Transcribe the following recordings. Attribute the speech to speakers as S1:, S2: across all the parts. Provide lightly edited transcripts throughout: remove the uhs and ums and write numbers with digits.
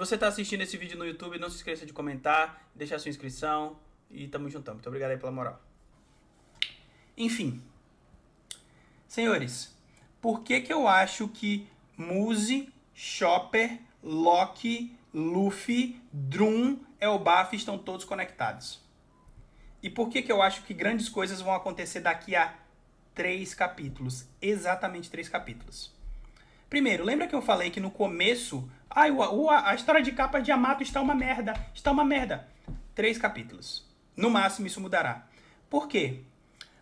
S1: você está assistindo esse vídeo no YouTube, não se esqueça de comentar, deixar sua inscrição e tamo juntão. Muito obrigado aí pela moral. Enfim, senhores, por que eu acho que Muse, Chopper, Loki, Luffy, Drum, Elbaf estão todos conectados? E por que eu acho que grandes coisas vão acontecer daqui a 3 capítulos? Exatamente 3 capítulos. Primeiro, lembra que eu falei que no começo... a história de capa de Yamato está uma merda. Está uma merda. 3 capítulos. No máximo isso mudará. Por quê?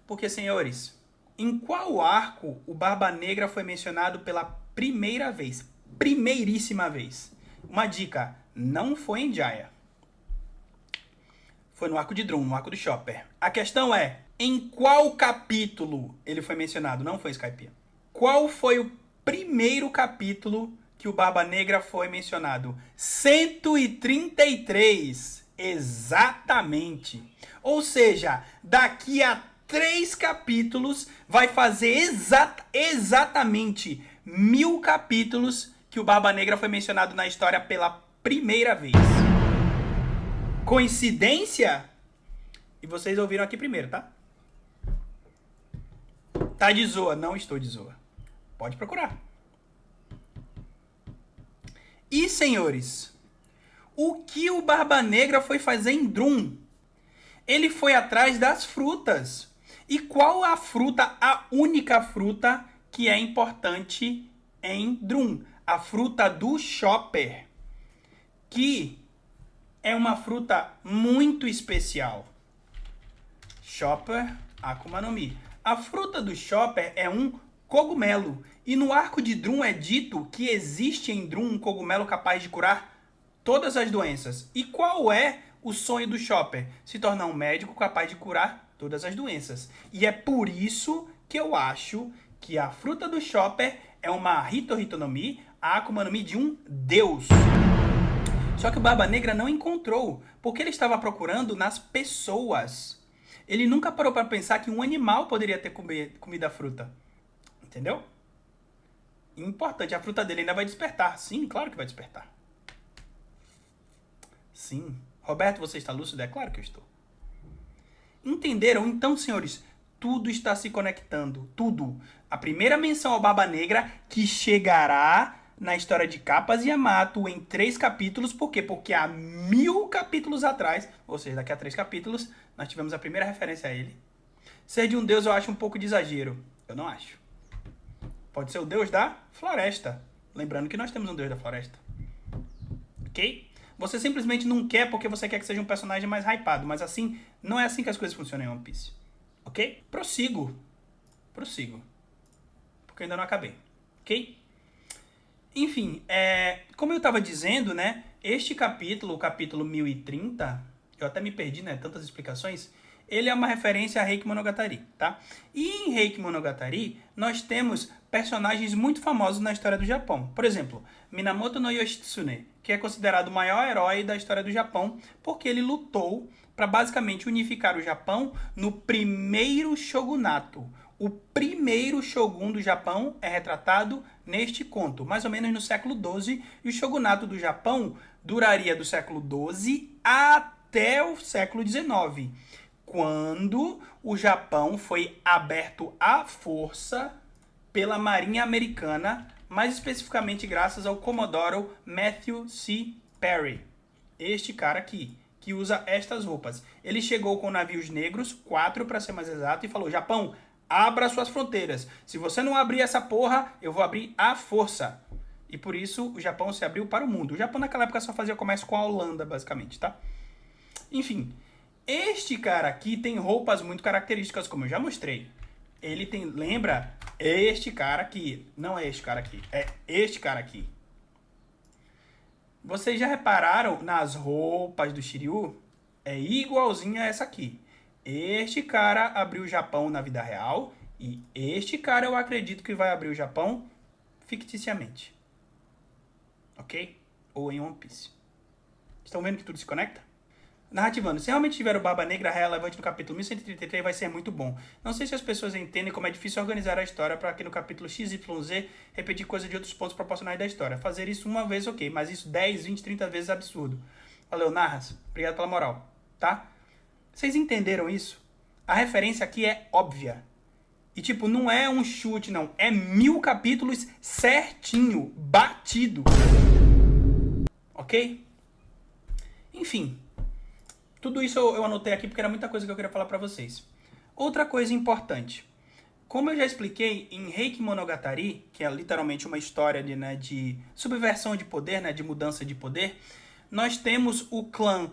S1: Porque, senhores, em qual arco o Barba Negra foi mencionado pela primeira vez? Primeiríssima vez. Uma dica, não foi em Jaya. Foi no arco de Drum, no arco do Chopper. A questão é, em qual capítulo ele foi mencionado? Não foi Skypiea. Qual foi o primeiro capítulo que o Barba Negra foi mencionado? 133. Exatamente. Ou seja, daqui a 3 capítulos vai fazer exatamente 1000 capítulos que o Barba Negra foi mencionado na história pela primeira vez. Coincidência? E vocês ouviram aqui primeiro, tá? Tá de zoa? Não estou de zoa. Pode procurar. E, senhores, o que o Barba Negra foi fazer em Drum? Ele foi atrás das frutas. E qual a fruta, a única fruta que é importante em Drum? A fruta do Chopper, que é uma fruta muito especial. Chopper Akuma no Mi. A fruta do Chopper é um cogumelo. E no arco de Drum é dito que existe em Drum um cogumelo capaz de curar todas as doenças. E qual é o sonho do Chopper? Se tornar um médico capaz de curar todas as doenças. E é por isso que eu acho que a fruta do Chopper é uma Hito no Mi, a Akuma no Mi de um deus. Só que o Barba Negra não encontrou, porque ele estava procurando nas pessoas. Ele nunca parou para pensar que um animal poderia ter comido a fruta. Entendeu? Importante, a fruta dele ainda vai despertar. Sim, claro que vai despertar. Sim. Roberto, você está lúcido? É claro que eu estou. Entenderam? Então, senhores, tudo está se conectando. Tudo. A primeira menção ao Barba Negra que chegará na história de Capas e Yamato em 3 capítulos. Por quê? Porque há 1000 capítulos atrás, ou seja, daqui a 3 capítulos, nós tivemos a primeira referência a ele. Ser de um deus eu acho um pouco de exagero. Eu não acho. Pode ser o deus da floresta. Lembrando que nós temos um deus da floresta. Ok? Você simplesmente não quer porque você quer que seja um personagem mais hypado. Mas assim, não é assim que as coisas funcionam em One Piece. Ok? Prossigo. Porque eu ainda não acabei. Ok? Enfim, como eu estava dizendo, né? Este capítulo, o capítulo 1030, eu até me perdi, né? Tantas explicações. Ele é uma referência a Reiki Monogatari, tá? E em Reiki Monogatari, nós temos personagens muito famosos na história do Japão. Por exemplo, Minamoto no Yoshitsune, que é considerado o maior herói da história do Japão, porque ele lutou para basicamente unificar o Japão no primeiro shogunato. O primeiro shogun do Japão é retratado neste conto, mais ou menos no século XII, e o shogunato do Japão duraria do século XII até o século XIX, quando o Japão foi aberto à força pela Marinha Americana, mais especificamente graças ao Commodore Matthew C. Perry. Este cara aqui, que usa estas roupas. Ele chegou com navios negros, 4 para ser mais exato, e falou: Japão, abra suas fronteiras. Se você não abrir essa porra, eu vou abrir à força. E por isso o Japão se abriu para o mundo. O Japão naquela época só fazia comércio com a Holanda, basicamente, tá? Enfim, este cara aqui tem roupas muito características, como eu já mostrei. Ele tem, lembra? Este cara aqui. Não é este cara aqui, é este cara aqui. Vocês já repararam nas roupas do Shiryu? É igualzinho a essa aqui. Este cara abriu o Japão na vida real e este cara eu acredito que vai abrir o Japão ficticiamente. Ok? Ou em One Piece. Estão vendo que tudo se conecta? Narrativando. Se realmente tiver o Barba Negra relevante no capítulo 1133, vai ser muito bom. Não sei se as pessoas entendem como é difícil organizar a história para que no capítulo XYZ repetir coisa de outros pontos proporcionais da história. Fazer isso uma vez, ok, mas isso 10, 20, 30 vezes é absurdo. Valeu, Narras. Obrigado pela moral, tá? Vocês entenderam isso? A referência aqui é óbvia. E, tipo, não é um chute, não. É 1000 capítulos certinho, batido. Ok? Enfim. Tudo isso eu anotei aqui porque era muita coisa que eu queria falar pra vocês. Outra coisa importante. Como eu já expliquei em Reiki Monogatari, que é literalmente uma história de subversão de poder, né, de mudança de poder, nós temos o clã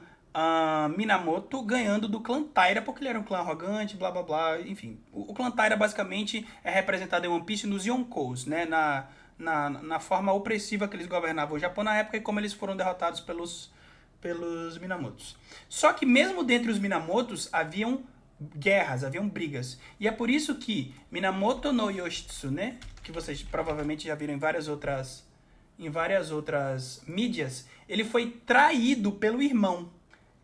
S1: Minamoto ganhando do clã Taira, porque ele era um clã arrogante, blá blá blá, enfim. O clã Taira basicamente é representado em One Piece nos Yonkous, né, na forma opressiva que eles governavam o Japão na época e como eles foram derrotados pelos Minamotos. Só que mesmo dentre os Minamotos haviam guerras, haviam brigas. E é por isso que Minamoto no Yoshitsune, que vocês provavelmente já viram em várias outras mídias, ele foi traído pelo irmão.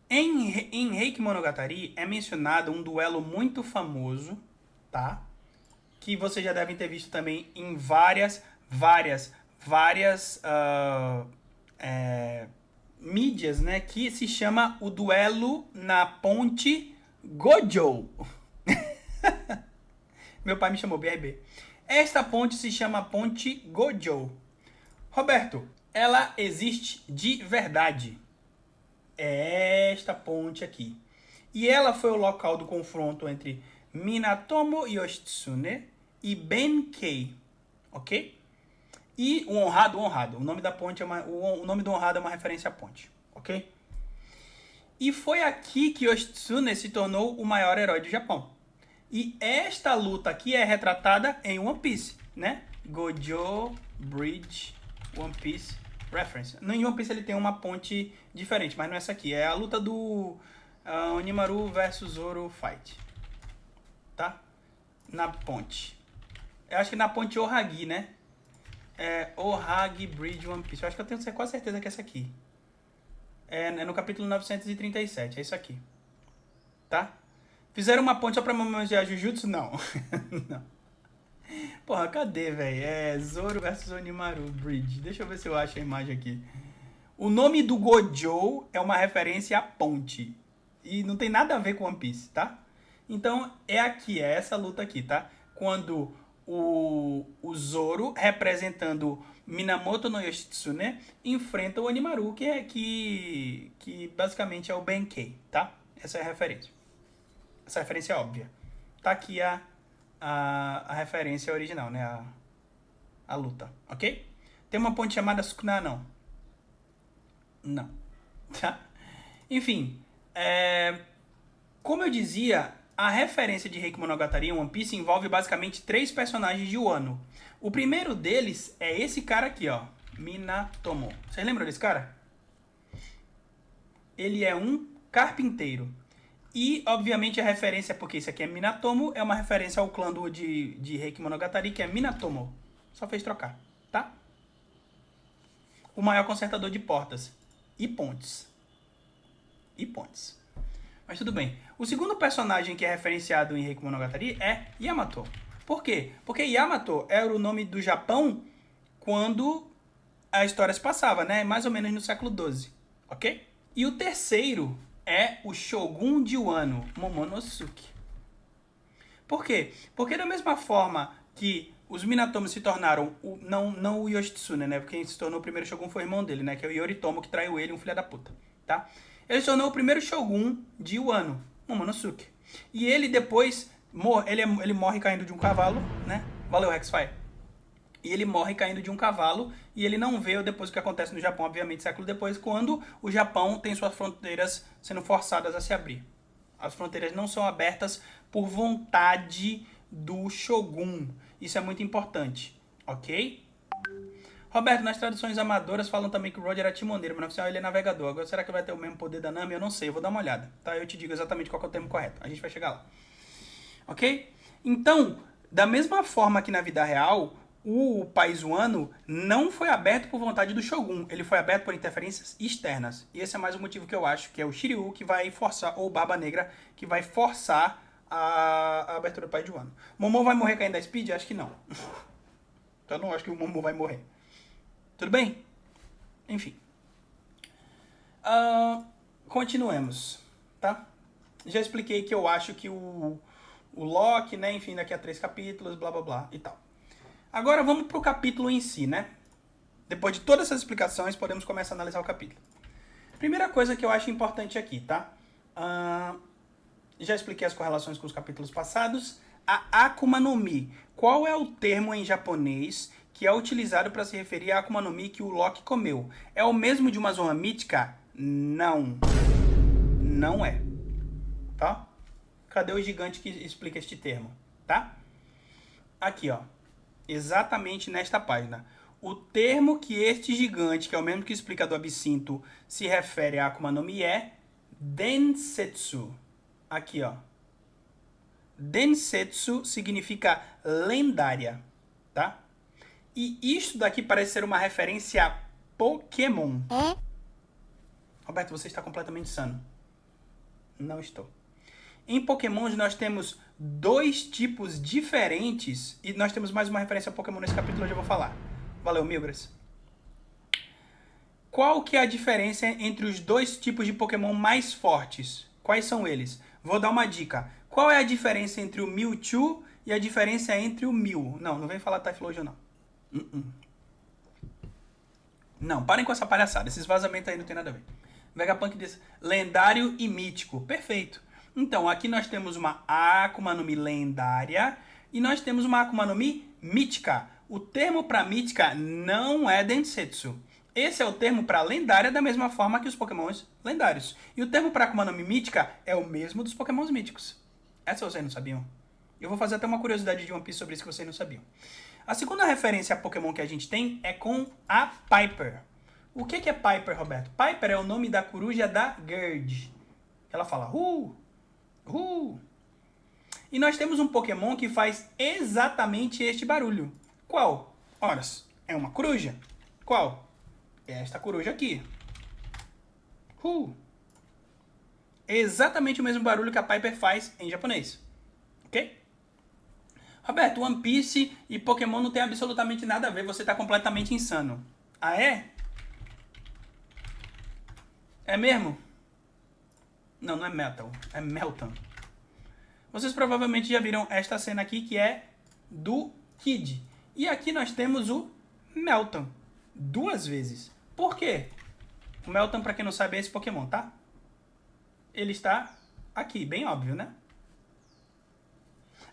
S1: Em Reiki Monogatari é mencionado um duelo muito famoso, tá? Que vocês já devem ter visto também em várias mídias, né? Que se chama o duelo na ponte Gojo. Meu pai me chamou BRB. Esta ponte se chama ponte Gojo. Roberto, ela existe de verdade. É esta ponte aqui. E ela foi o local do confronto entre Minatomo Yoshitsune e Benkei. Ok? E o honrado. O nome da ponte o nome do honrado é uma referência à ponte. Ok? E foi aqui que Yoshitsune se tornou o maior herói do Japão. E esta luta aqui é retratada em One Piece, né? Gojo Bridge One Piece Reference. No One Piece ele tem uma ponte diferente, mas não é essa aqui. É a luta do Onimaru versus Zoro Fight. Tá? Na ponte. Eu acho que na ponte Ohagi, né? É Ohagi Bridge One Piece. Eu acho que eu tenho quase certeza que é essa aqui. É no capítulo 937. É isso aqui. Tá? Fizeram uma ponte só pra homenagear Jujutsu? Não. Não. Porra, cadê, velho? É Zoro versus Onimaru Bridge. Deixa eu ver se eu acho a imagem aqui. O nome do Gojo é uma referência à ponte. E não tem nada a ver com One Piece, tá? Então, é aqui, é essa luta aqui, tá? Quando o Zoro, representando Minamoto no Yoshitsune, enfrenta o Onimaru, que basicamente é o Benkei, tá? Essa é a referência. Essa referência é óbvia. Tá aqui a referência original, né? A luta, ok? Tem uma ponte chamada Sukuna, não. Não. Tá? Enfim, como eu dizia, a referência de Reiki Monogatari em One Piece envolve basicamente 3 personagens de Wano. O primeiro deles é esse cara aqui, ó. Minatomo. Vocês lembram desse cara? Ele é um carpinteiro. E, obviamente, a referência, porque isso aqui é Minatomo, é uma referência ao clã de Reiki Monogatari, que é Minatomo. Só fez trocar, tá? O maior consertador de portas e pontes. Mas tudo bem. O segundo personagem que é referenciado em Reiki Monogatari é Yamato. Por quê? Porque Yamato era o nome do Japão quando a história se passava, né? Mais ou menos no século XII, ok? E o terceiro é o Shogun de Wano, Momonosuke. Por quê? Porque da mesma forma que os Minatomo se tornaram, não o Yoshitsune, né? Porque quem se tornou o primeiro Shogun foi o irmão dele, né? Que é o Yoritomo, que traiu ele, um filho da puta, tá? Ele se tornou o primeiro Shogun de Wano, Momonosuke. E ele depois, ele morre caindo de um cavalo, né? Valeu, Rexfire. E ele morre caindo de um cavalo e ele não vê depois o que acontece no Japão, obviamente, século depois, quando o Japão tem suas fronteiras sendo forçadas a se abrir. As fronteiras não são abertas por vontade do Shogun. Isso é muito importante, ok? Roberto, nas traduções amadoras falam também que o Roger era timoneiro, mas no oficial ele é navegador. Agora, será que vai ter o mesmo poder da Nami? Eu não sei, eu vou dar uma olhada, tá? Eu te digo exatamente qual é o termo correto. A gente vai chegar lá. Ok? Então, da mesma forma que na vida real, o país Wano não foi aberto por vontade do Shogun, ele foi aberto por interferências externas. E esse é mais um motivo que eu acho que é o Shiryu que vai forçar, ou o Barba Negra, que vai forçar a abertura do país de Wano. Momo vai morrer caindo da Speed? Acho que não. Então eu não acho que o Momo vai morrer. Tudo bem? Enfim. Continuemos, tá? Já expliquei que eu acho que o Loki, né, enfim, daqui a 3 capítulos, blá blá blá e tal. Agora vamos pro capítulo em si, né? Depois de todas essas explicações, podemos começar a analisar o capítulo. Primeira coisa que eu acho importante aqui, tá? Já expliquei as correlações com os capítulos passados. A Akuma no Mi. Qual é o termo em japonês que é utilizado para se referir à Akuma no Mi que o Loki comeu? É o mesmo de uma zona mítica? Não. Não é. Tá? Cadê o gigante que explica este termo? Tá? Aqui, ó. Exatamente nesta página. O termo que este gigante, que é o mesmo que explica do absinto, se refere a Akuma no Mi é Densetsu. Aqui, ó. Densetsu significa lendária, tá? E isto daqui parece ser uma referência a Pokémon. Roberto, você está completamente insano. Não estou. Em Pokémon nós temos 2 tipos diferentes e nós temos mais uma referência a Pokémon nesse capítulo, hoje eu vou falar. Valeu, Milgras. Qual que é a diferença entre os 2 tipos de Pokémon mais fortes? Quais são eles? Vou dar uma dica. Qual é a diferença entre o Mewtwo e a diferença entre o Mew? Não vem falar Typhlosion, não. Não, parem com essa palhaçada. Esses vazamentos aí não tem nada a ver. Vegapunk diz lendário e mítico. Perfeito. Então, aqui nós temos uma Akuma no Mi lendária e nós temos uma Akuma no Mi mítica. O termo para mítica não é Densetsu. Esse é o termo para lendária da mesma forma que os Pokémons lendários. E o termo para Akuma no Mi mítica é o mesmo dos Pokémons míticos. Essa vocês não sabiam? Eu vou fazer até uma curiosidade de One Piece sobre isso que vocês não sabiam. A segunda referência a Pokémon que a gente tem é com a Piper. O que é Piper, Roberto? Piper é o nome da coruja da Gerd. Ela fala E nós temos um Pokémon que faz exatamente este barulho. Qual? Ora, é uma coruja. Qual? É esta coruja aqui. É exatamente o mesmo barulho que a Piper faz em japonês. Ok? Roberto, One Piece e Pokémon não tem absolutamente nada a ver. Você está completamente insano. Ah, é? É mesmo? Não é Metal. É Meltan. Vocês provavelmente já viram esta cena aqui, que é do Kid. E aqui nós temos o Meltan. 2 vezes. Por quê? O Meltan, pra quem não sabe, é esse Pokémon, tá? Ele está aqui, bem óbvio, né?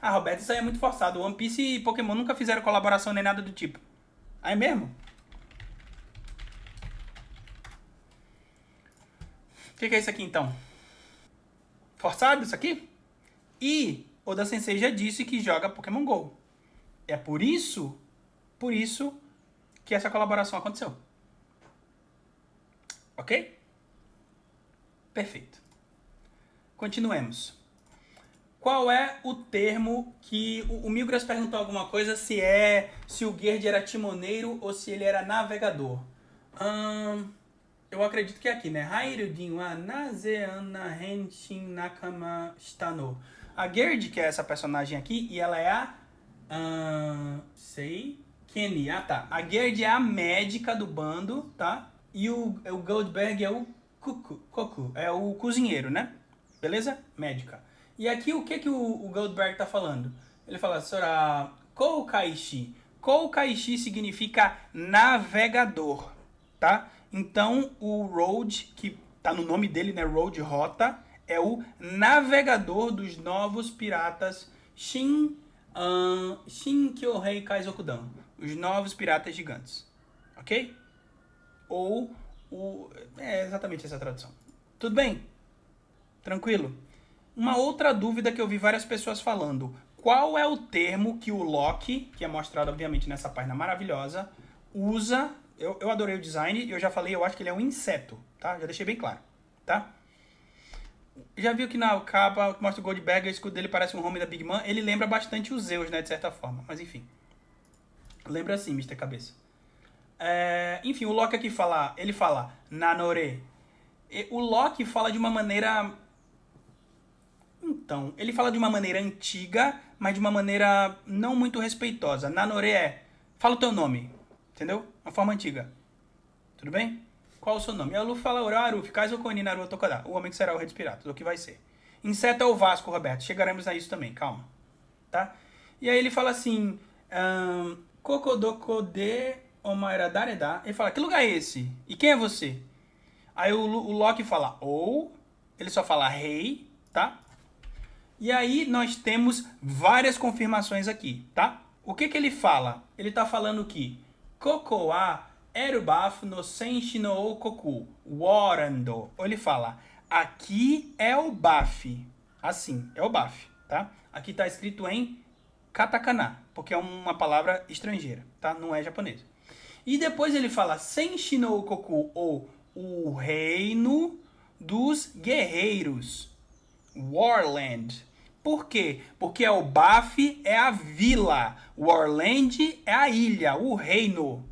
S1: Ah, Roberto, isso aí é muito forçado. One Piece e Pokémon nunca fizeram colaboração nem nada do tipo. Ah, é mesmo? O que é isso aqui, então? Forçado isso aqui? E Oda Sensei já disse que joga Pokémon GO. É por isso que essa colaboração aconteceu. Ok? Perfeito. Continuemos. Qual é o termo que... O Milgras perguntou alguma coisa se o Gerd era timoneiro ou se ele era navegador. Eu acredito que é aqui, né? Hairudin wa nazeana henshin nakama shitano. A Gerd, que é essa personagem aqui, e ela é a... Kenny. Ah, tá. A Gerd é a médica do bando, tá? E o Goldberg é o Koku. É o cozinheiro, né? Beleza? Médica. E aqui o que o Goldberg tá falando? Ele fala, Sora, Koukaishi. Koukaishi significa navegador, tá? Então o Road, que tá no nome dele, né? Road Rota, é o navegador dos novos piratas Shinkyohei Kaizokudan. Os novos piratas gigantes. Ok? Ou é exatamente essa tradução. Tudo bem? Tranquilo? Uma outra dúvida que eu vi várias pessoas falando. Qual é o termo que o Loki, que é mostrado obviamente nessa página maravilhosa, usa? Eu adorei o design e eu já falei, eu acho que ele é um inseto, tá? Já deixei bem claro, tá? Já viu que na capa que mostra o Goldberg, o escudo dele parece um home da Big Man? Ele lembra bastante os Zeus, né, de certa forma, mas enfim. Lembra assim, Mister Cabeça. Enfim, o Loki aqui fala, ele fala nanore. O Loki fala de uma maneira... Então, ele fala de uma maneira antiga, mas de uma maneira não muito respeitosa. Nanore fala o teu nome, entendeu? Uma forma antiga. Tudo bem? Qual o seu nome? E o Luffy fala Uraru, Ficais Okoni Naru Tokodá. O homem que será o rei dos piratas, o que vai ser. Inseto é o Vasco, Roberto. Chegaremos a isso também, calma. Tá? E aí ele fala assim... Kokodokode Omaeradareda. Ele fala, que lugar é esse? E quem é você? Aí o Loki fala, ou... Ele só fala rei, tá? E aí nós temos várias confirmações aqui, tá? O que ele fala? Ele tá falando que Kokoa Erubaf no Senshi no Okoku Warando. Ou ele fala, aqui é o Baf. Assim, é o Baf, tá? Aqui tá escrito em katakana, porque é uma palavra estrangeira, tá? Não é japonês. E depois ele fala Senshi no Okoku, ou o reino dos guerreiros. Warland. Por quê? Porque o Baf é a vila, Warland é a ilha, o reino.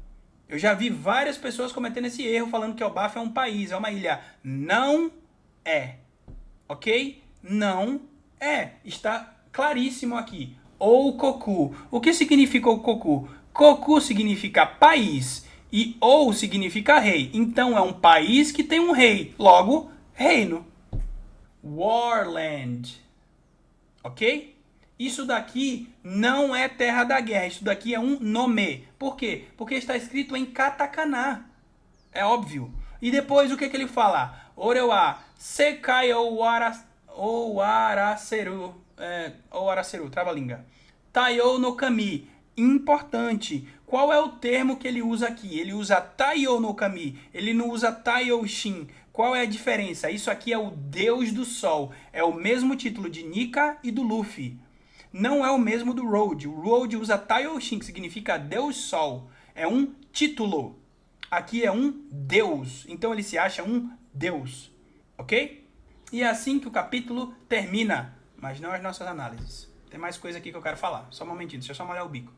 S1: Eu já vi várias pessoas cometendo esse erro, falando que o Baf é um país, é uma ilha. Não é. Ok? Não é. Está claríssimo aqui. Ou Koku. O que significa o Koku? Koku significa país e ou significa rei. Então é um país que tem um rei, logo, reino. Warland. Ok? Isso daqui não é terra da guerra, isso daqui é um nome. Por quê? Porque está escrito em katakana. É óbvio. E depois o que ele fala? Orewa sekai ou araseru. Ou araseru, trava-língua. Taiyo no kami. Importante. Qual é o termo que ele usa aqui? Ele usa Taiyo no kami. Ele não usa Taiyo shin. Qual é a diferença? Isso aqui é o Deus do Sol. É o mesmo título de Nika e do Luffy. Não é o mesmo do Road. O Road usa Taiyo-shin, que significa Deus Sol. É um título. Aqui é um Deus. Então ele se acha um Deus. Ok? E é assim que o capítulo termina. Mas não as nossas análises. Tem mais coisa aqui que eu quero falar. Só um momentinho, deixa eu só molhar o bico.